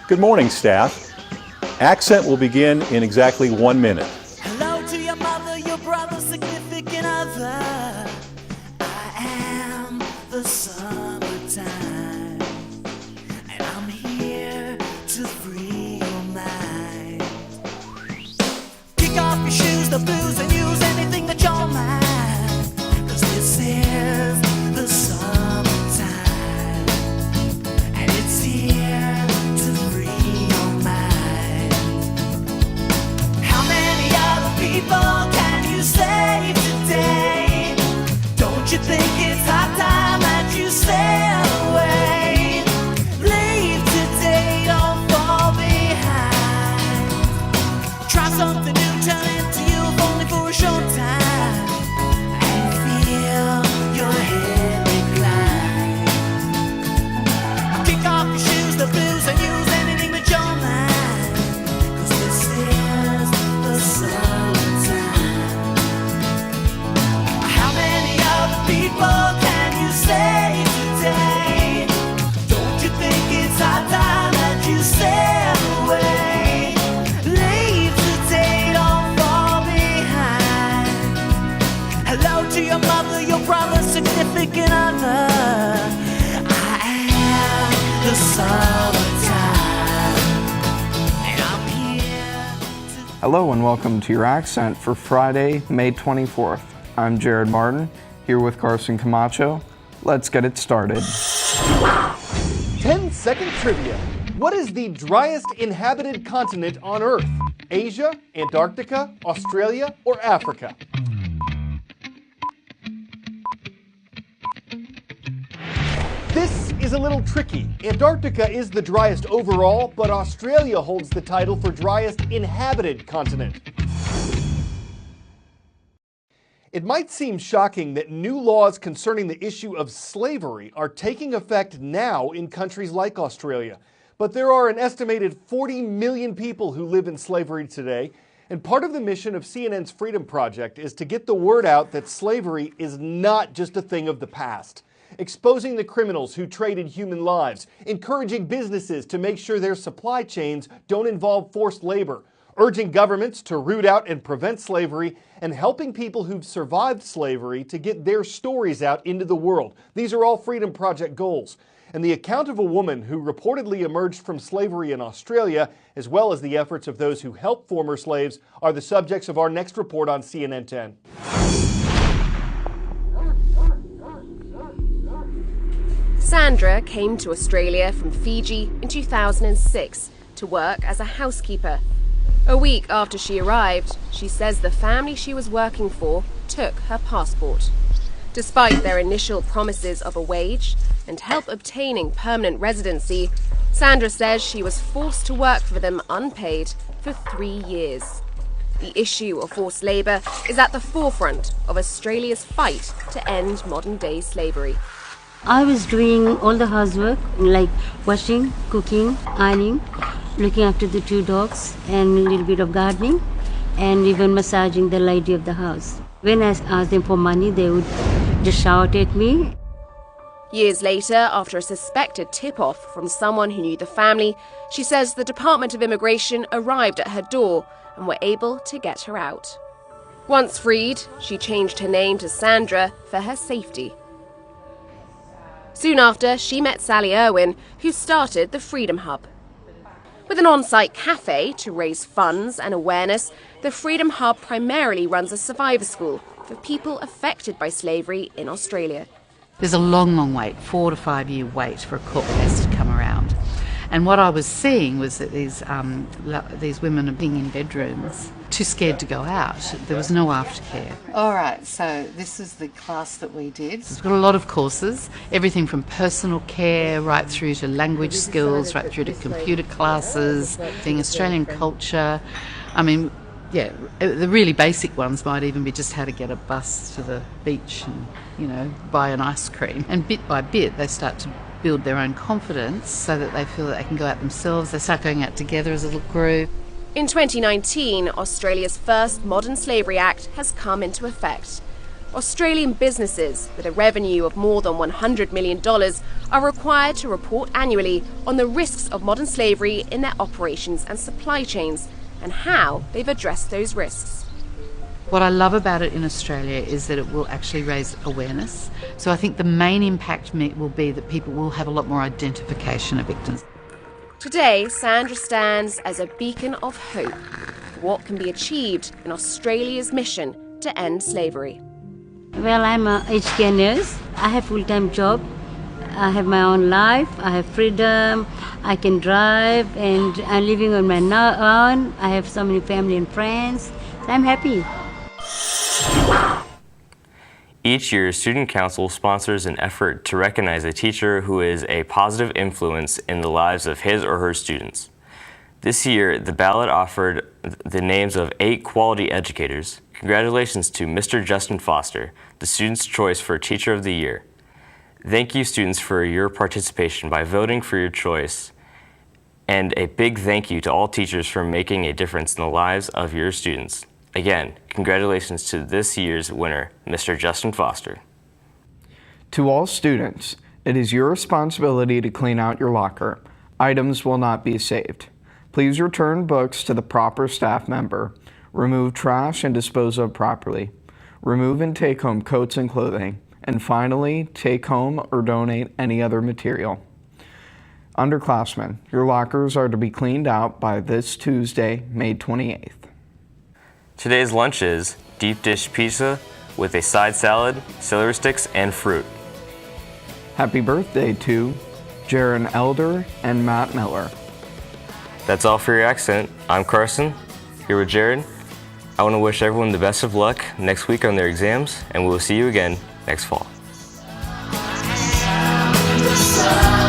Good morning, staff. Accent will begin in exactly 1 minute. Hello to your mother, your brother, significant other. I am the summertime, and I'm here to free your mind. Kick off your shoes, the blues, and use anything that you're mind. 'Cause this is the summertime, and it's here to free your mind. How many other people can you save today? Don't you think it's high time that you sail away? Leave today, don't fall behind. Try something new, turn into you, if only for a short time, and feel your head recline. Kick off your shoes, the blues, and use anything that you're mind. 'Cause this is the summertime. How many other people can you save today? Don't you think it's high time that you sail away? Leave today, don't fall behind. Hello to your mother, your brother, significant other. I am the summertime, and I'm here to... Hello and welcome to your Accent for Friday, May 24th. I'm Jared Martin, here with Carson Camacho. Let's get it started. 10-second trivia. What is the driest inhabited continent on Earth? Asia, Antarctica, Australia, or Africa? This is a little tricky. Antarctica is the driest overall, but Australia holds the title for driest inhabited continent. It might seem shocking that new laws concerning the issue of slavery are taking effect now in countries like Australia. But there are an estimated 40 million people who live in slavery today, and part of the mission of CNN's Freedom Project is to get the word out that slavery is not just a thing of the past. Exposing the criminals who traded human lives, encouraging businesses to make sure their supply chains don't involve forced labor, urging governments to root out and prevent slavery, and helping people who've survived slavery to get their stories out into the world. These are all Freedom Project goals. And the account of a woman who reportedly emerged from slavery in Australia, as well as the efforts of those who helped former slaves, are the subjects of our next report on CNN 10. Sandra came to Australia from Fiji in 2006 to work as a housekeeper. A week after she arrived, she says the family she was working for took her passport. Despite their initial promises of a wage and help obtaining permanent residency, Sandra says she was forced to work for them unpaid for 3 years. The issue of forced labour is at the forefront of Australia's fight to end modern-day slavery. I was doing all the housework, like washing, cooking, ironing, looking after the 2 dogs, and a little bit of gardening, and even massaging the lady of the house. When I asked them for money, they would just shout at me. Years later, after a suspected tip-off from someone who knew the family, she says the Department of Immigration arrived at her door and were able to get her out. Once freed, she changed her name to Sandra for her safety. Soon after, she met Sally Irwin, who started the Freedom Hub. With an on-site cafe to raise funds and awareness, the Freedom Hub primarily runs a survivor school for people affected by slavery in Australia. There's a long wait, 4 to 5 year wait for a court case to come around. And what I was seeing was that these women are being in bedrooms, too scared to go out. There was no aftercare. All right, so this is the class that we did. It's got a lot of courses, everything from personal care right through to language skills, right through to computer classes, being Australian culture. I mean, yeah, the really basic ones might even be just how to get a bus to the beach and, buy an ice cream. And bit by bit, they start to build their own confidence so that they feel that they can go out themselves. They start going out together as a little group. In 2019, Australia's first Modern Slavery Act has come into effect. Australian businesses with a revenue of more than $100 million are required to report annually on the risks of modern slavery in their operations and supply chains and how they've addressed those risks. What I love about it in Australia is that it will actually raise awareness. So I think the main impact will be that people will have a lot more identification of victims. Today, Sandra stands as a beacon of hope for what can be achieved in Australia's mission to end slavery. Well, I'm a HK nurse. I have full-time job. I have my own life. I have freedom. I can drive, and I'm living on my own. I have so many family and friends. So I'm happy. Each year, Student Council sponsors an effort to recognize a teacher who is a positive influence in the lives of his or her students. This year, the ballot offered the names of 8 quality educators. Congratulations to Mr. Justin Foster, the Student's Choice for Teacher of the Year. Thank you, students, for your participation by voting for your choice. And a big thank you to all teachers for making a difference in the lives of your students. Again, congratulations to this year's winner, Mr. Justin Foster. To all students, it is your responsibility to clean out your locker. Items will not be saved. Please return books to the proper staff member. Remove trash and dispose of properly. Remove and take home coats and clothing. And finally, take home or donate any other material. Underclassmen, your lockers are to be cleaned out by this Tuesday, May 28th. Today's lunch is deep dish pizza with a side salad, celery sticks, and fruit. Happy birthday to Jaron Elder and Matt Miller. That's all for your accent. I'm Carson, here with Jared. I want to wish everyone the best of luck next week on their exams, and we will see you again next fall. The sun.